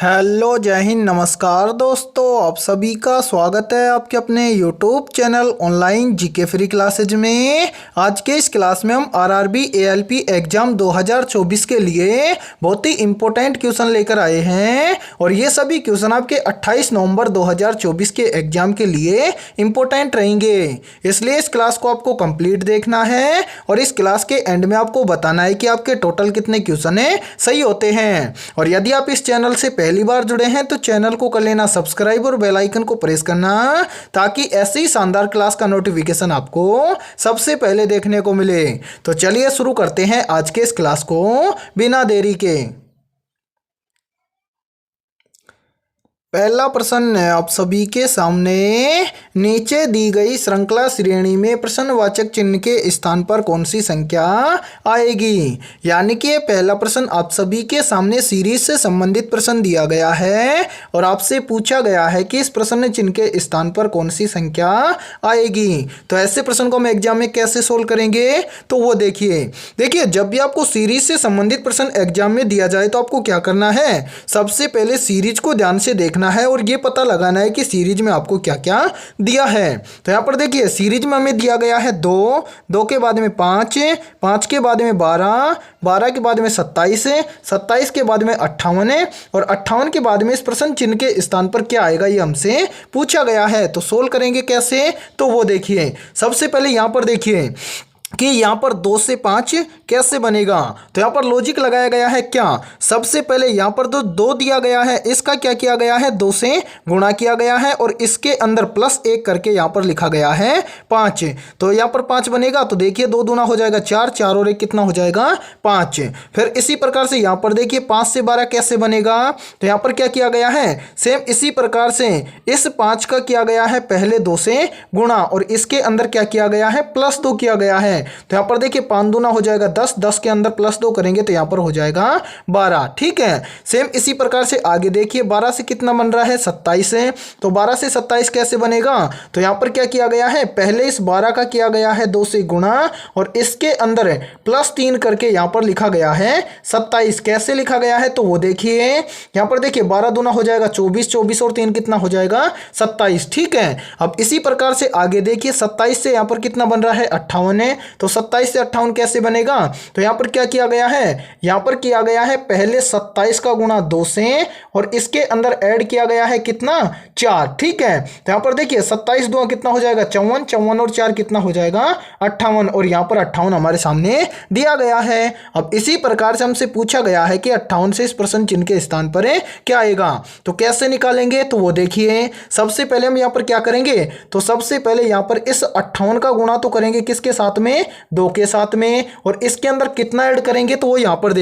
Hello जय हिंद नमस्कार दोस्तों, आप सभी का स्वागत है आपके अपने YouTube channel online GK free classes में। आज के इस क्लास में हम आरआरबी एएलपी एग्जाम 2024 के लिए बहुत ही इम्पोर्टेंट क्वेश्चन लेकर आए हैं और ये सभी क्वेश्चन आपके 28 नवंबर 2024 के एग्जाम के लिए इम्पोर्टेंट रहेंगे, इसलिए इस क्लास को आपको कंप्लीट देखना है और इस क्लास के एंड में आपको बताना है कि आपके टोटल कितने क्वेश्चन सही होते हैं। और यदि आप इस चैनल से पहली बार जुड़े हैं तो चैनल को कर लेना सब्सक्राइब और बेल आइकन को प्रेस करना ताकि ऐसी शानदार क्लास का नोटिफिकेशन आपको सबसे पहले देखने को मिले। तो चलिए शुरू करते हैं आज के इस क्लास को बिना देरी के। पहला प्रश्न है आप सभी के सामने, नीचे दी गई श्रृंखला श्रेणी में प्रश्नवाचक चिन्ह के स्थान पर कौन सी संख्या आएगी। यानी कि पहला प्रश्न आप सभी के सामने सीरीज से संबंधित प्रश्न दिया गया है और आपसे पूछा गया है कि इस प्रश्न चिन्ह के स्थान पर कौन सी संख्या आएगी। तो ऐसे प्रश्न को हम एग्जाम में कैसे सोल्व करेंगे, तो वो देखिए जब भी आपको सीरीज से संबंधित प्रश्न एग्जाम में दिया जाए तो आपको क्या करना है, सबसे पहले सीरीज को ध्यान से देखना है और ये पता लगाना है कि सीरीज में आपको क्या क्या दिया है। तो यहां पर देखिए सीरीज में हमें दिया गया है 2, 2 के बाद में 5, 5 के बाद में 12, 12 के बाद में 27, 27 के बाद में 58 और 58 के बाद में इस प्रश्न चिन्ह के स्थान पर क्या आएगा ये हमसे पूछा गया है। तो सोल्व करेंगे कैसे, तो वो देखिए सबसे पहले यहां पर देखिए कि यहाँ पर 2 से 5 कैसे बनेगा। तो यहाँ पर लॉजिक लगाया गया है क्या, सबसे पहले यहाँ पर तो 2 दिया गया है, इसका क्या किया गया है 2 से गुणा किया गया है और इसके अंदर +1 करके यहाँ पर लिखा गया है 5। तो यहाँ पर 5 बनेगा तो देखिए 2 दूना हो जाएगा 4, 4 और 1 कितना हो जाएगा 5। फिर इसी प्रकार से यहाँ पर देखिए 5 से 12 कैसे बनेगा, तो यहाँ पर क्या किया गया है, सेम इसी प्रकार से इस 5 का किया गया है पहले 2 से गुणा और इसके अंदर क्या किया गया है +2 किया गया है। तो यहां पर देखिए 5 दूना हो जाएगा 10, 10 के अंदर +2 करेंगे तो यहां पर हो जाएगा 12। ठीक है, सेम इसी प्रकार से आगे देखिए 12 से कितना बन रहा है 27 है, तो 12 से 27 कैसे बनेगा, तो यहां पर क्या किया गया है, पहले इस 12 का किया गया है 2 से गुणा और इसके अंदर +3 करके यहां पर लिखा गया है 27। कैसे लिखा गया है, तो वो देखिए यहां पर देखिए 12 दूना हो जाएगा 24, 24 और 3 कितना हो जाएगा 27। ठीक है, अब इसी प्रकार से आगे देखिए 27 से यहां पर कितना बन रहा है 58, तो 27 से 58 कैसे बनेगा, तो यहां पर क्या किया गया है, यहां पर किया गया है पहले 27 का गुणा 2 से और इसके अंदर ऐड किया गया है कितना 4। ठीक है, तो यहां पर देखिए 27 दूना कितना हो जाएगा 54, 54 और 4 कितना हो जाएगा 58 और यहां पर 58 हमारे सामने दिया गया है। अब इसी प्रकार से हमसे पूछा गया है कि 58 से इस प्रश्न चिन्ह के स्थान पर क्या आएगा, तो कैसे निकालेंगे, तो वो देखिए सबसे पहले हम यहां पर क्या करेंगे, तो सबसे पहले यहां पर इस 58 का गुणा तो करेंगे किसके साथ में 2 के साथ में और इसके अंदर कितना ऐड करेंगे, तो वो यहां पर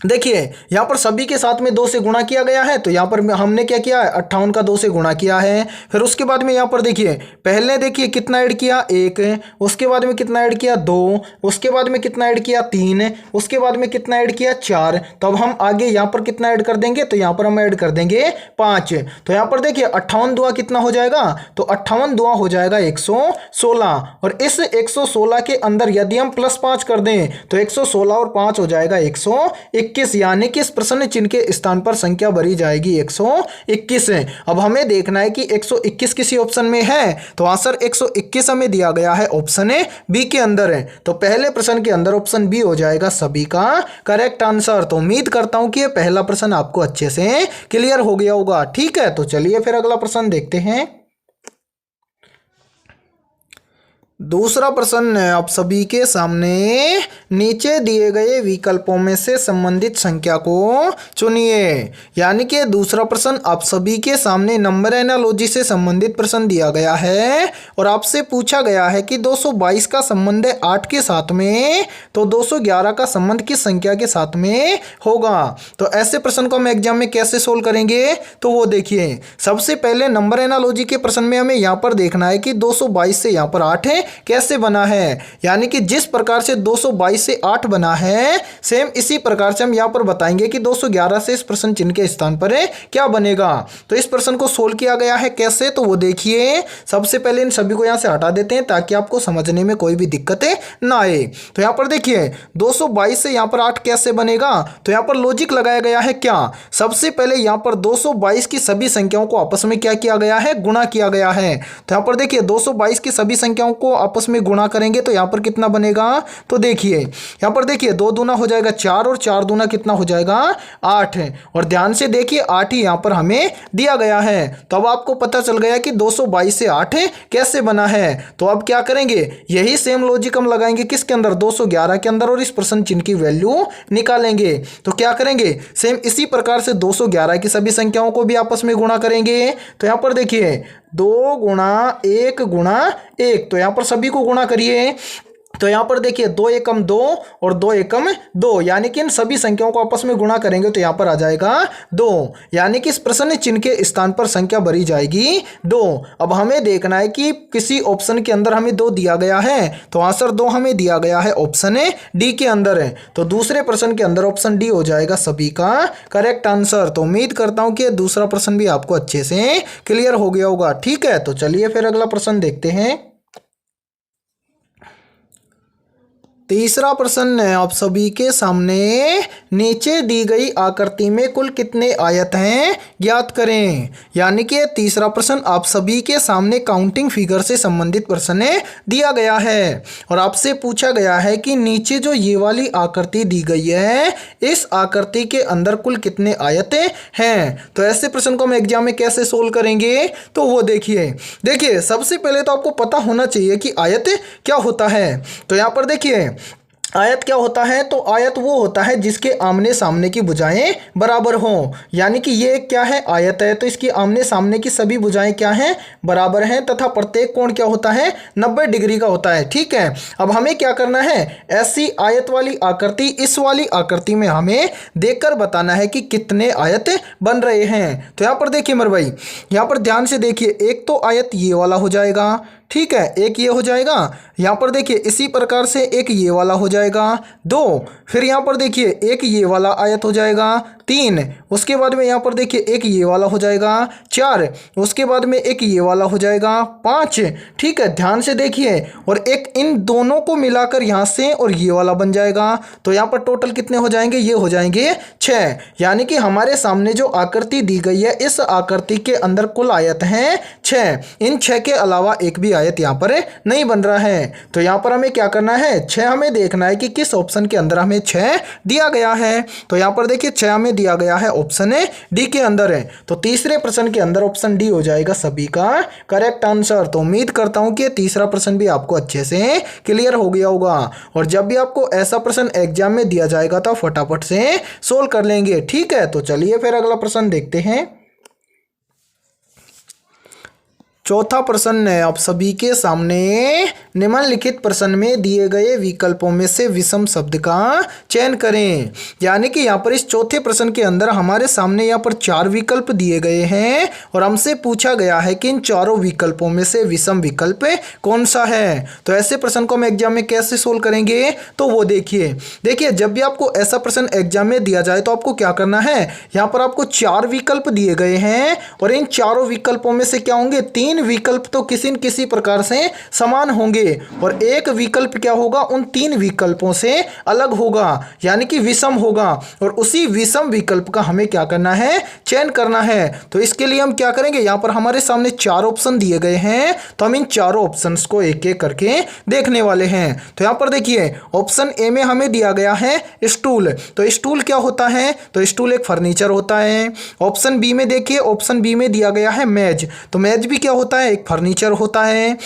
देखिए यहाँ पर सभी के साथ में 2 से गुणा किया गया है, तो यहाँ पर हमने क्या किया है 58 का 2 से गुणा किया है। फिर उसके बाद में यहाँ पर देखिए पहले देखिए कितना ऐड किया 1, उसके बाद में कितना ऐड किया 2, उसके बाद में कितना ऐड किया 3, उसके बाद में कितना ऐड किया 4। तो अब हम आगे यहाँ पर कितना ऐड कर देंगे, तो यहाँ पर हम ऐड कर देंगे 5। तो यहाँ पर देखिए 58 दुआ कितना हो जाएगा, तो 58 दुआ हो जाएगा 116 और इस 116 के अंदर यदि हम +5 कर दें तो 116 और 5 हो जाएगा 121, यानी कि इस प्रश्न चिन्ह के स्थान पर संख्या भरी जाएगी 121। अब हमें देखना है कि 121 किसी ऑप्शन में है, तो आंसर 121 हमें दिया गया है ऑप्शन बी के अंदर है। तो पहले प्रश्न के अंदर ऑप्शन बी हो जाएगा सभी का करेक्ट आंसर। तो उम्मीद करता हूं कि यह पहला प्रश्न आपको अच्छे से क्लियर हो गया होगा। ठीक है, तो चलिए फिर अगला प्रश्न देखते हैं। दूसरा प्रश्न है आप सभी के सामने, नीचे दिए गए विकल्पों में से संबंधित संख्या को चुनिए। यानी कि दूसरा प्रश्न आप सभी के सामने नंबर एनालॉजी से संबंधित प्रश्न दिया गया है और आपसे पूछा गया है कि 222 का संबंध है 8 के साथ में, तो 211 का संबंध किस संख्या के साथ में होगा। तो ऐसे प्रश्न को हम एग्जाम में कैसे सोल्व करेंगे, तो वो देखिए सबसे पहले नंबर एनालॉजी के प्रश्न में हमें यहाँ पर देखना है कि 222 से यहाँ पर 8 है कैसे बना है, यानी कि जिस प्रकार से 222 से 8 बना है सेम इसी प्रकार से हम यहाँ पर बताएंगे कि 211 से इस प्रश्न चिन्ह के स्थान पर क्या बनेगा। तो इस प्रश्न को सोल्व किया गया है कैसे, तो वो देखिए। सबसे पहले इन सभी को यहाँ से हटा देते हैं ताकि आपको समझने में कोई भी दिक्कतें ना आए। तो यहाँ पर देखिए 222 से यहाँ पर 8 कैसे बनेगा, तो यहाँ पर लॉजिक लगाया गया है क्या, सबसे पहले यहाँ पर 222 की सभी संख्याओं को आपस में क्या किया गया है, गुणा किया गया है। तो यहाँ पर देखिए 222 की सभी संख्याओं को आपस में गुणा करेंगे तो यहाँ पर कितना बनेगा, तो देखिए यहाँ पर देखिए 2 दूना हो जाएगा 4 और 4 दूना कितना हो जाएगा 8, और ध्यान से देखिए 8 ही यहाँ पर हमें दिया गया है। तो अब आपको पता चल गया कि 222 से 8 कैसे बना है। तो अब क्या करेंगे, यही सेम लॉजिक हम लगाएंगे किसके अंदर, 211 के अंदर, और इस प्रश्न चिन्ह की वैल्यू निकालेंगे। तो क्या करेंगे, सेम इसी प्रकार से 211 की सभी संख्याओं को भी आपस में गुणा करेंगे। तो यहाँ पर देखिए 2 गुणा 1 गुणा 1, तो यहाँ पर सभी को गुणा करिए। तो यहाँ पर देखिए 2 एकम 2 और 2 एकम 2, यानी कि इन सभी संख्याओं को आपस में गुणा करेंगे तो यहाँ पर आ जाएगा 2, यानी कि इस प्रश्न चिन्ह के स्थान पर संख्या भरी जाएगी 2। अब हमें देखना है कि किसी ऑप्शन के अंदर हमें 2 दिया गया है, तो आंसर 2 हमें दिया गया है ऑप्शन डी के अंदर है। तो दूसरे प्रश्न के अंदर ऑप्शन डी हो जाएगा सभी का करेक्ट आंसर। तो उम्मीद करता हूँ कि दूसरा प्रश्न भी आपको अच्छे से क्लियर हो गया होगा। ठीक है, तो चलिए फिर अगला प्रश्न देखते हैं। तीसरा प्रश्न है आप सभी के सामने, नीचे दी गई आकृति में कुल कितने आयत हैं ज्ञात करें। यानी कि तीसरा प्रश्न आप सभी के सामने काउंटिंग फिगर से संबंधित प्रश्न दिया गया है और आपसे पूछा गया है कि नीचे जो ये वाली आकृति दी गई है इस आकृति के अंदर कुल कितने आयत हैं। तो ऐसे प्रश्न को हम एग्जाम में कैसे सोल्व करेंगे, तो वो देखिए सबसे पहले तो आपको पता होना चाहिए कि आयत क्या होता है। तो यहाँ पर देखिए आयत क्या होता है, तो आयत वो होता है जिसके आमने सामने की भुजाएं बराबर हों। यानी कि ये क्या है, आयत है, तो इसकी आमने सामने की सभी भुजाएं क्या हैं, बराबर हैं, तथा प्रत्येक कोण क्या होता है 90 डिग्री का होता है। ठीक है, अब हमें क्या करना है, ऐसी आयत वाली आकृति इस वाली आकृति में हमें देखकर बताना है कि कितने आयत बन रहे हैं। तो यहाँ पर देखिए मेरे भाई, यहाँ पर ध्यान से देखिए, एक तो आयत ये वाला हो जाएगा, ठीक है, एक ये हो जाएगा, यहाँ पर देखिए इसी प्रकार से एक ये वाला हो जाएगा 2, फिर यहाँ पर देखिए एक ये वाला आयत हो जाएगा 3, उसके बाद में यहाँ पर देखिए एक ये वाला हो जाएगा 4, उसके बाद में एक ये वाला हो जाएगा 5। ठीक है, ध्यान से देखिए, और एक इन दोनों को मिलाकर यहाँ से और ये वाला बन जाएगा। तो यहाँ पर टोटल कितने हो जाएंगे, ये हो जाएंगे 6। यानी कि हमारे सामने जो आकृति दी गई है इस आकृति के अंदर कुल आयत हैं 6। इन 6 के अलावा एक भी आयत यहाँ पर नहीं बन रहा है। तो यहाँ पर हमें क्या करना है, 6 हमें देखना है कि किस ऑप्शन के अंदर हमें 6 दिया गया है। तो यहाँ पर देखिए 6 हमें दिया गया है ऑप्शन डी के अंदर है। तो तीसरे प्रश्न के अंदर ऑप्शन डी हो जाएगा सभी का करेक्ट आंसर। तो उम्मीद करता हूँ कि तीसरा प्रश्न भी आपको अच्छे से क्लियर हो गया होगा, और जब भी आपको ऐसा प्रश्न एग्जाम में दिया जाएगा तो फटाफट से सोल्व कर लेंगे। ठीक है, तो चलिए फिर अगला प्रश्न देखते हैं। चौथा प्रश्न है आप सभी के सामने, निम्नलिखित प्रश्न में दिए गए विकल्पों में से विषम शब्द का चयन करें। यानी कि यहाँ पर इस चौथे प्रश्न के अंदर हमारे सामने यहाँ पर 4 विकल्प दिए गए हैं और हमसे पूछा गया है कि इन चारों विकल्पों में से विषम विकल्प कौन सा है। तो ऐसे प्रश्न को हम एग्जाम में कैसे सोल्व करेंगे, तो वो देखिए जब भी आपको ऐसा प्रश्न एग्जाम में दिया जाए तो आपको क्या करना है, यहाँ पर आपको 4 विकल्प दिए गए हैं और इन चारों विकल्पों में से क्या होंगे, 3 विकल्प तो किसी न किसी प्रकार से समान होंगे और एक विकल्प क्या होगा, उन 3 विकल्पों से अलग होगा, यानी कि विषम होगा। और उसी विषम विकल्प का हमें क्या करना है, चयन करना है। तो इसके लिए हम क्या करेंगे, यहाँ पर हमारे सामने 4 ऑप्शन दिए गए हैं, तो हम इन चारों ऑप्शंस को एक एक करके देखने वाले हैं। तो यहाँ पर देखिए ऑप्शन ए में हमें दिया गया है स्टूल। तो स्टूल क्या होता है, तो स्टूल एक फर्नीचर होता है। ऑप्शन बी में देखिए, ऑप्शन बी में दिया गया है मेज। तो मेज भी क्या होता है, एक फर्नीचर होता है।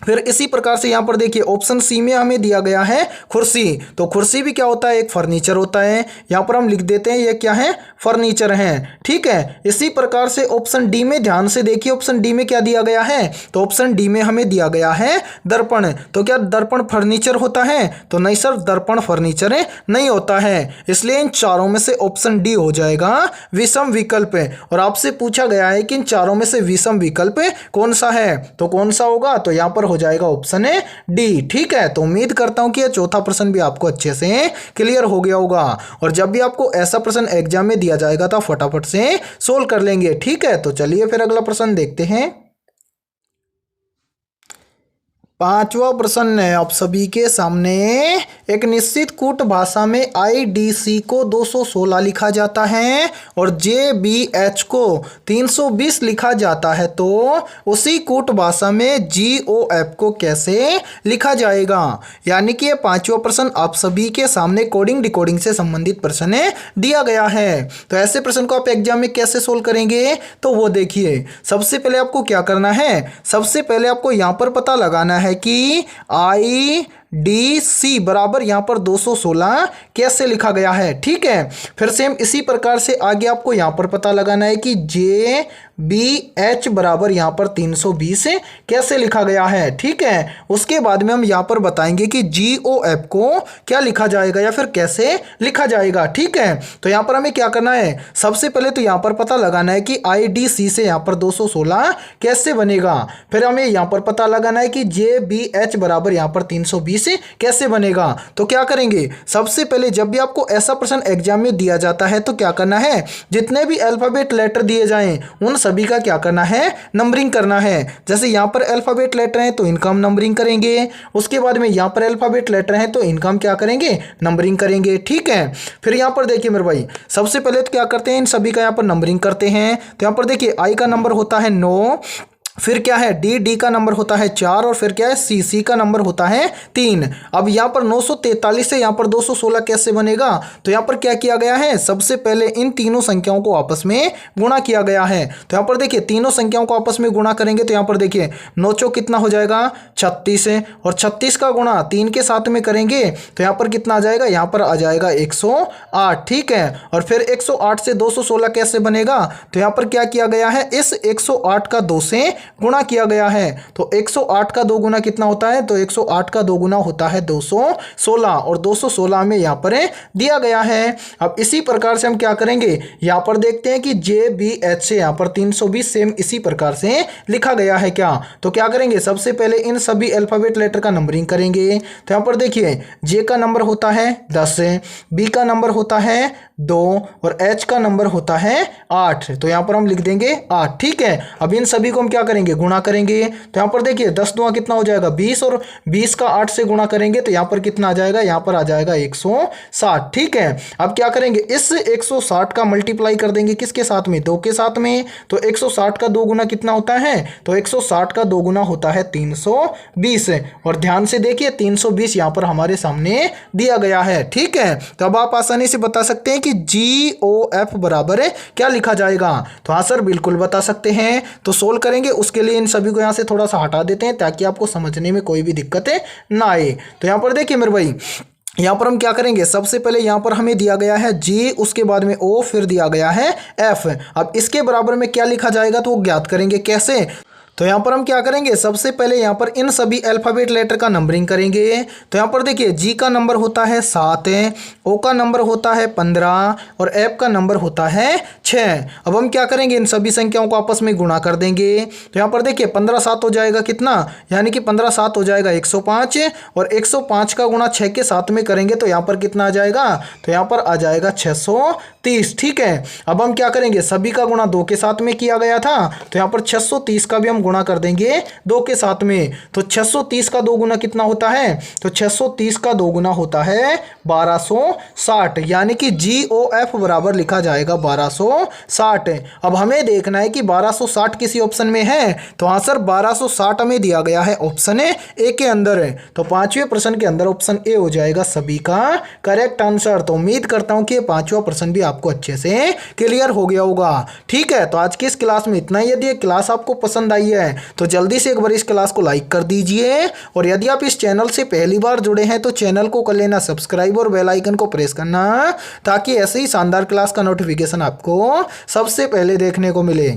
फिर इसी प्रकार से यहाँ पर देखिए ऑप्शन सी में हमें दिया गया है कुर्सी। तो कुर्सी भी क्या होता है, एक फर्नीचर होता है। यहाँ पर हम लिख देते हैं ये क्या है, फर्नीचर है। ठीक है, इसी प्रकार से ऑप्शन डी में ध्यान से देखिए, ऑप्शन डी में क्या दिया गया है, तो ऑप्शन डी में हमें दिया गया है दर्पण। तो क्या दर्पण फर्नीचर होता है, तो नहीं सर, दर्पण फर्नीचर नहीं होता है। इसलिए इन चारों में से ऑप्शन डी हो जाएगा विषम विकल्प। और आपसे पूछा गया है कि इन चारों में से विषम विकल्प कौन सा है, तो कौन सा होगा, तो यहाँ पर हो जाएगा ऑप्शन डी। ठीक है, तो उम्मीद करता हूं कि यह चौथा प्रश्न भी आपको अच्छे से क्लियर हो गया होगा, और जब भी आपको ऐसा प्रश्न एग्जाम में दिया जाएगा तो फटाफट से सोल्व कर लेंगे। ठीक है, तो चलिए फिर अगला प्रश्न देखते हैं। पांचवा प्रश्न है आप सभी के सामने। एक निश्चित कूट भाषा में IDC को 216 लिखा जाता है और JBH को 320 लिखा जाता है, तो उसी कूट भाषा में GOF को कैसे लिखा जाएगा? यानी कि ये पांचवा प्रश्न आप सभी के सामने कोडिंग डिकोडिंग से संबंधित प्रश्न दिया गया है। तो ऐसे प्रश्न को आप एग्जाम में कैसे सोल्व करेंगे, तो वो देखिए। सबसे पहले आपको क्या करना है, सबसे पहले आपको यहां पर पता लगाना है कि IDC बराबर यहां पर 216 कैसे लिखा गया है। ठीक है, फिर सेम इसी प्रकार से आगे आपको यहां पर पता लगाना है कि JBH बराबर यहां पर 320 कैसे लिखा गया है। ठीक है, उसके बाद में हम यहां पर बताएंगे कि GOF को क्या लिखा जाएगा या फिर कैसे लिखा जाएगा। ठीक है, तो यहां पर हमें क्या करना है, सबसे पहले तो यहां पर पता लगाना है कि IDC से यहां पर 216 कैसे बनेगा। फिर हमें यहां पर पता लगाना है कि JBH बराबर यहां पर 320 कैसे बनेगा। तो क्या करेंगे, सबसे पहले जब भी आपको ऐसा प्रश्न एग्जाम में दिया जाता है तो क्या करना है, जितने भी अल्फाबेट लेटर दिए जाएं उन सभी का क्या करना है, नंबरिंग करना है। जैसे यहां पर अल्फाबेट लेटर हैं तो इनका हम नंबरिंग करेंगे, उसके बाद में यहां पर अल्फाबेट लेटर हैं तो इनका हम क्या करेंगे, नंबरिंग करेंगे। ठीक है, फिर यहां पर देखिए मेरे भाई, सबसे पहले तो क्या करते हैं, इन सभी का यहां पर नंबरिंग करते हैं। तो यहां पर देखिए I का नंबर होता है 9, फिर क्या है D का नंबर होता है 4, और फिर क्या है C का नंबर होता है 3। अब यहाँ पर 943 से यहाँ पर 216 कैसे बनेगा, तो यहाँ पर क्या किया गया है, सबसे पहले इन तीनों संख्याओं को आपस में गुणा किया गया है। तो यहाँ पर देखिए तीनों संख्याओं को आपस में गुणा करेंगे तो यहाँ पर देखिए 9 चौक कितना हो जाएगा 36 है, और 36 का गुणा 3 के साथ में करेंगे तो यहाँ पर कितना आ जाएगा, यहाँ पर आ जाएगा 108। ठीक है, और फिर 108 से 216 कैसे बनेगा, तो यहाँ पर क्या किया गया है, इस 108 का 2 से गुणा किया गया है। तो 108 का 2 गुना कितना होता है, तो 108 का 2 गुना होता है 216, और 216 में यहाँ पर दिया गया है। अब इसी प्रकार से हम क्या करेंगे, यहाँ पर देखते हैं कि JBH से यहाँ पर 320 सेम इसी प्रकार से लिखा गया है क्या। तो क्या करेंगे, सबसे पहले इन सभी अल्फाबेट लेटर का नंबरिंग करेंगे। तो यहाँ पर देखिए J का नंबर होता है 10, B का नंबर होता है 2, और H का नंबर होता है 8। तो यहाँ पर हम लिख देंगे 8। ठीक है, अब इन सभी को हम क्या करेंगे, गुणा करेंगे। तो यहाँ पर देखिए 10 दुआ कितना हो जाएगा 20, और 20 का 8 से गुणा करेंगे तो यहाँ पर कितना आ जाएगा, यहाँ पर आ जाएगा 160। ठीक है, अब क्या करेंगे, इस 160 का मल्टीप्लाई कर देंगे किसके साथ में, 2 के साथ में। तो 160 का 2 गुना कितना होता है, तो 160 का 2 गुना होता है 320, और ध्यान से देखिए 320 यहाँ पर हमारे सामने दिया गया है। ठीक है, तो अब आप आसानी से बता सकते हैं कि GOF बराबर क्या लिखा जाएगा। तो हाँ सर, बिल्कुल बता सकते हैं। तो सोल्व करेंगे, उसके लिए इन सभी को यहाँ से थोड़ा सा हटा देते हैं ताकि आपको समझने में कोई भी दिक्कत ना आए। तो यहाँ पर देखिए मेरे भाई, यहाँ पर हम क्या करेंगे, सबसे पहले यहाँ पर हमें दिया गया है G, उसके बाद में O, फिर दिया गया है F। अब इसके बराबर में क्या लिखा जाएगा तो वो ज्ञात करेंगे कैसे। तो यहाँ पर हम क्या करेंगे, सबसे पहले यहाँ पर इन सभी अल्फाबेट लेटर का नंबरिंग करेंगे। तो यहाँ पर देखिए G का नंबर होता है 7, O का नंबर होता है 15, और F का नंबर होता है 6। अब हम क्या करेंगे, इन सभी संख्याओं को आपस में गुणा कर देंगे। तो यहाँ पर देखिए 15 7 हो जाएगा कितना, यानी कि 15 7 हो जाएगा 105, और 105 का गुणा 6 के साथ में करेंगे तो यहाँ पर कितना आ जाएगा, तो यहाँ पर आ जाएगा 630। ठीक है, अब हम क्या करेंगे, सभी का गुणा 2 के साथ में किया गया था तो यहाँ पर 630 का भी हम गुणा कर देंगे 2 के साथ में। तो 630 का 2 गुना कितना होता है, तो 630 का 2 गुना होता है 1260, यानी कि GOF बराबर लिखा जाएगा 1260। अब हमें देखना है कि 1260 किसी ऑप्शन में है, तो हाँ सर 1260 हमें दिया गया है ऑप्शन ए के अंदर है। तो पांचवें प्रश्न के अंदर ऑप्शन ए हो जाएगा सभी का करेक्ट आंसर। तो उम्मीद करता हूं कि पांचवा प्रश्न भी आपको अच्छे से क्लियर हो गया होगा। ठीक है, तो आज की इस क्लास में इतना ही। यदि ये क्लास आपको पसंद आई है तो जल्दी से एक बार इस क्लास को लाइक कर दीजिए, और यदि आप इस चैनल से पहली बार जुड़े हैं तो चैनल को कर लेना सब्सक्राइब और बेल आइकन को प्रेस करना, ताकि ऐसे ही शानदार क्लास का नोटिफिकेशन आपको सबसे पहले देखने को मिले।